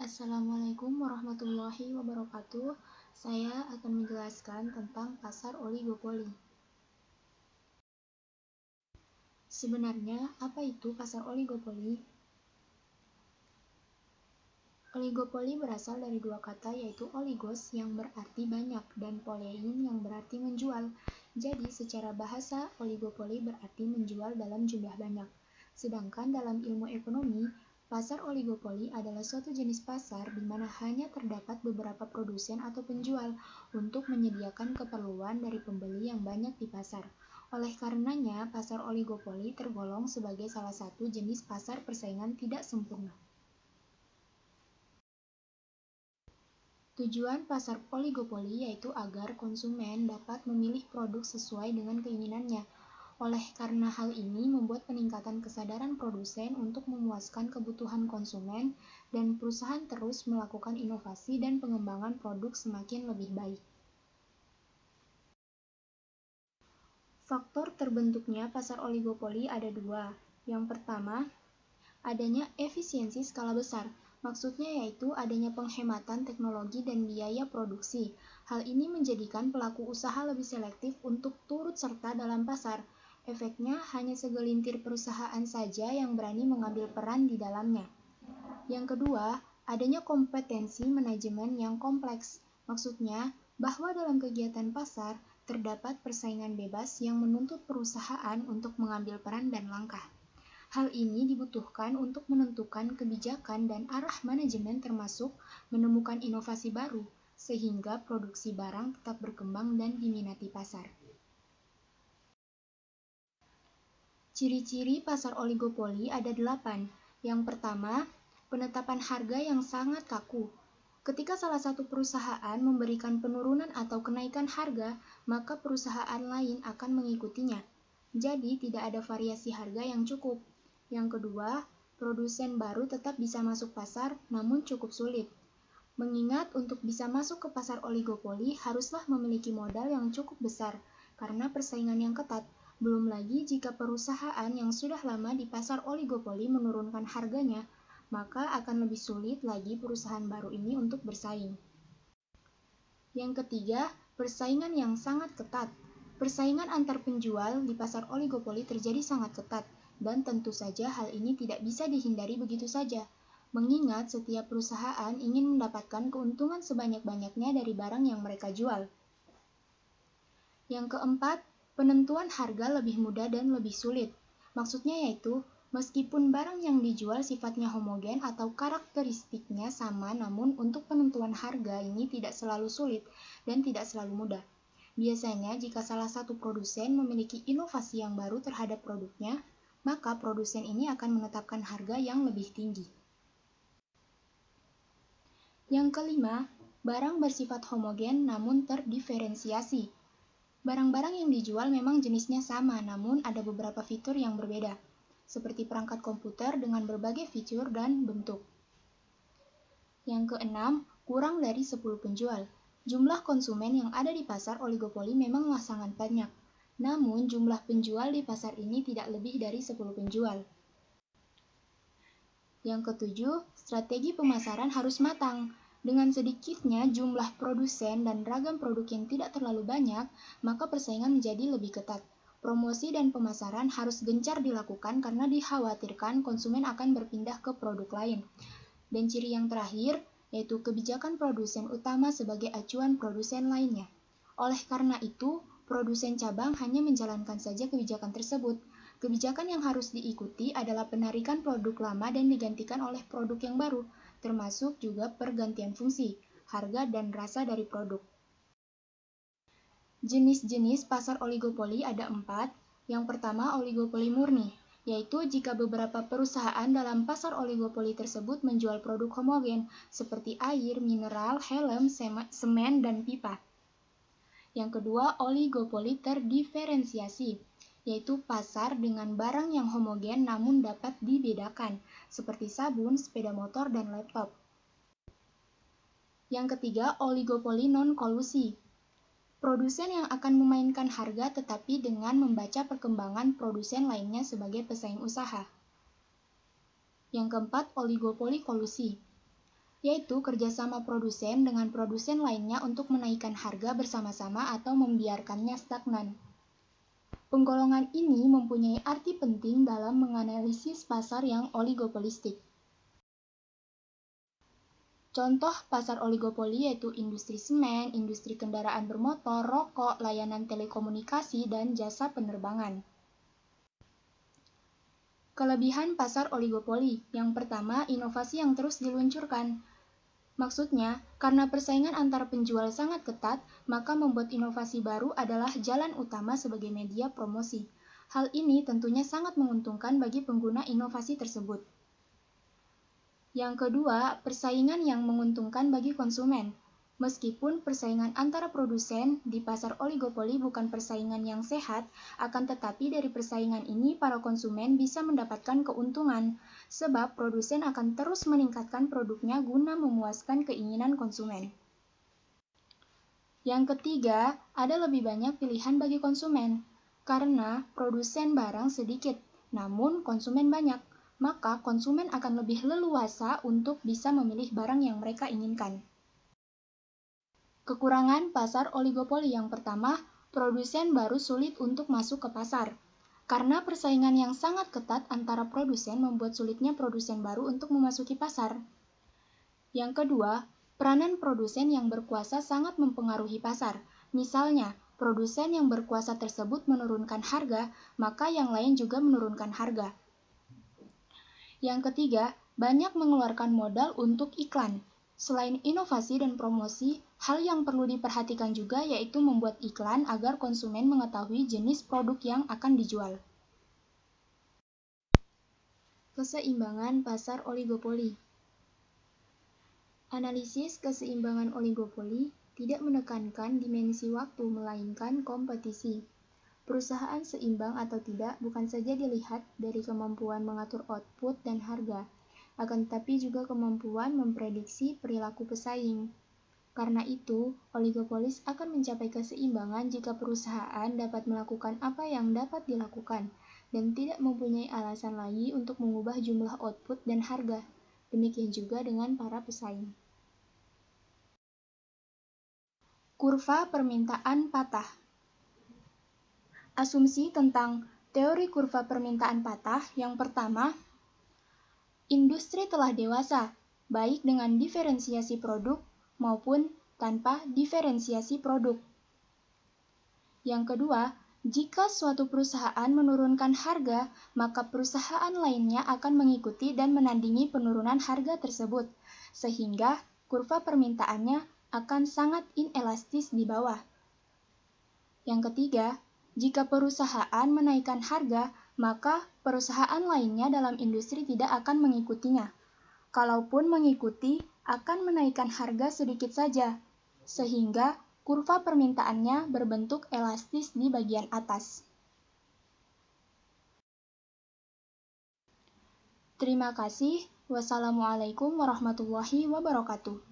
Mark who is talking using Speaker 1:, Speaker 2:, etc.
Speaker 1: Assalamualaikum warahmatullahi wabarakatuh. Saya akan menjelaskan tentang pasar oligopoli. Sebenarnya, apa itu pasar oligopoli? Oligopoli berasal dari dua kata, yaitu oligos yang berarti banyak dan polein yang berarti menjual. Jadi, secara bahasa, oligopoli berarti menjual dalam jumlah banyak. Sedangkan dalam ilmu ekonomi, pasar oligopoli adalah suatu jenis pasar di mana hanya terdapat beberapa produsen atau penjual untuk menyediakan keperluan dari pembeli yang banyak di pasar. Oleh karenanya, pasar oligopoli tergolong sebagai salah satu jenis pasar persaingan tidak sempurna. Tujuan pasar oligopoli yaitu agar konsumen dapat memilih produk sesuai dengan keinginannya. Oleh karena hal ini membuat peningkatan kesadaran produsen untuk memuaskan kebutuhan konsumen dan perusahaan terus melakukan inovasi dan pengembangan produk semakin lebih baik. Faktor terbentuknya pasar oligopoli ada dua. Yang pertama, adanya efisiensi skala besar. Maksudnya yaitu adanya penghematan teknologi dan biaya produksi. Hal ini menjadikan pelaku usaha lebih selektif untuk turut serta dalam pasar. Efeknya hanya segelintir perusahaan saja yang berani mengambil peran di dalamnya. Yang kedua, adanya kompetensi manajemen yang kompleks. Maksudnya bahwa dalam kegiatan pasar terdapat persaingan bebas yang menuntut perusahaan untuk mengambil peran dan langkah. Hal ini dibutuhkan untuk menentukan kebijakan dan arah manajemen termasuk menemukan inovasi baru, sehingga produksi barang tetap berkembang dan diminati pasar. Ciri-ciri pasar oligopoli ada 8. Yang pertama, penetapan harga yang sangat kaku. Ketika salah satu perusahaan memberikan penurunan atau kenaikan harga, maka perusahaan lain akan mengikutinya. Jadi, tidak ada variasi harga yang cukup. Yang kedua, produsen baru tetap bisa masuk pasar, namun cukup sulit. Mengingat untuk bisa masuk ke pasar oligopoli haruslah memiliki modal yang cukup besar, karena persaingan yang ketat. Belum lagi jika perusahaan yang sudah lama di pasar oligopoli menurunkan harganya, maka akan lebih sulit lagi perusahaan baru ini untuk bersaing. Yang ketiga, persaingan yang sangat ketat. Persaingan antar penjual di pasar oligopoli terjadi sangat ketat, dan tentu saja hal ini tidak bisa dihindari begitu saja, mengingat setiap perusahaan ingin mendapatkan keuntungan sebanyak-banyaknya dari barang yang mereka jual. Yang keempat, penentuan harga lebih mudah dan lebih sulit. Maksudnya yaitu, meskipun barang yang dijual sifatnya homogen atau karakteristiknya sama, namun untuk penentuan harga ini tidak selalu sulit dan tidak selalu mudah. Biasanya, jika salah satu produsen memiliki inovasi yang baru terhadap produknya, maka produsen ini akan menetapkan harga yang lebih tinggi. Yang kelima, barang bersifat homogen namun terdiferensiasi. Barang-barang yang dijual memang jenisnya sama, namun ada beberapa fitur yang berbeda, seperti perangkat komputer dengan berbagai fitur dan bentuk. Yang keenam, kurang dari 10 penjual. Jumlah konsumen yang ada di pasar oligopoli memanglah sangat banyak, namun jumlah penjual di pasar ini tidak lebih dari 10 penjual. Yang ketujuh, strategi pemasaran harus matang. Dengan sedikitnya jumlah produsen dan ragam produk yang tidak terlalu banyak, maka persaingan menjadi lebih ketat. Promosi dan pemasaran harus gencar dilakukan karena dikhawatirkan konsumen akan berpindah ke produk lain. Dan ciri yang terakhir, yaitu kebijakan produsen utama sebagai acuan produsen lainnya. Oleh karena itu, produsen cabang hanya menjalankan saja kebijakan tersebut. Kebijakan yang harus diikuti adalah penarikan produk lama dan digantikan oleh produk yang baru, termasuk juga pergantian fungsi, harga, dan rasa dari produk. Jenis-jenis pasar oligopoli ada 4. Yang pertama, oligopoli murni, yaitu jika beberapa perusahaan dalam pasar oligopoli tersebut menjual produk homogen, seperti air, mineral, helm, semen, dan pipa. Yang kedua, oligopoli terdiferensiasi, yaitu pasar dengan barang yang homogen namun dapat dibedakan, seperti sabun, sepeda motor, dan laptop. Yang ketiga, oligopoli non-kolusi. Produsen yang akan memainkan harga tetapi dengan membaca perkembangan produsen lainnya sebagai pesaing usaha. Yang keempat, oligopoli kolusi. yaitu kerjasama produsen dengan produsen lainnya untuk menaikkan harga bersama-sama atau membiarkannya stagnan. Penggolongan ini mempunyai arti penting dalam menganalisis pasar yang oligopolistik. Contoh pasar oligopoli yaitu industri semen, industri kendaraan bermotor, rokok, layanan telekomunikasi, dan jasa penerbangan. Kelebihan pasar oligopoli. Yang pertama, inovasi yang terus diluncurkan. Maksudnya, karena persaingan antar penjual sangat ketat, maka membuat inovasi baru adalah jalan utama sebagai media promosi. Hal ini tentunya sangat menguntungkan bagi pengguna inovasi tersebut. Yang kedua, persaingan yang menguntungkan bagi konsumen. Meskipun persaingan antara produsen di pasar oligopoli bukan persaingan yang sehat, akan tetapi dari persaingan ini para konsumen bisa mendapatkan keuntungan, sebab produsen akan terus meningkatkan produknya guna memuaskan keinginan konsumen. Yang ketiga, ada lebih banyak pilihan bagi konsumen. Karena produsen barang sedikit, namun konsumen banyak, maka konsumen akan lebih leluasa untuk bisa memilih barang yang mereka inginkan. Kekurangan pasar oligopoli yang pertama, produsen baru sulit untuk masuk ke pasar. Karena persaingan yang sangat ketat antara produsen membuat sulitnya produsen baru untuk memasuki pasar. Yang kedua, peranan produsen yang berkuasa sangat mempengaruhi pasar. Misalnya, produsen yang berkuasa tersebut menurunkan harga, maka yang lain juga menurunkan harga. Yang ketiga, banyak mengeluarkan modal untuk iklan. Selain inovasi dan promosi, hal yang perlu diperhatikan juga yaitu membuat iklan agar konsumen mengetahui jenis produk yang akan dijual. Keseimbangan pasar oligopoli. Analisis keseimbangan oligopoli tidak menekankan dimensi waktu melainkan kompetisi. Perusahaan seimbang atau tidak bukan saja dilihat dari kemampuan mengatur output dan harga, akan tetapi juga kemampuan memprediksi perilaku pesaing. Karena itu, oligopolis akan mencapai keseimbangan jika perusahaan dapat melakukan apa yang dapat dilakukan dan tidak mempunyai alasan lagi untuk mengubah jumlah output dan harga. Demikian juga dengan para pesaing. Kurva permintaan patah. Asumsi tentang teori kurva permintaan patah yang pertama, industri telah dewasa, baik dengan diferensiasi produk maupun tanpa diferensiasi produk. Yang kedua, jika suatu perusahaan menurunkan harga, maka perusahaan lainnya akan mengikuti dan menandingi penurunan harga tersebut, sehingga kurva permintaannya akan sangat inelastis di bawah. Yang ketiga, jika perusahaan menaikkan harga, maka perusahaan lainnya dalam industri tidak akan mengikutinya. Kalaupun mengikuti, akan menaikkan harga sedikit saja, sehingga kurva permintaannya berbentuk elastis di bagian atas. Terima kasih. Wassalamualaikum warahmatullahi wabarakatuh.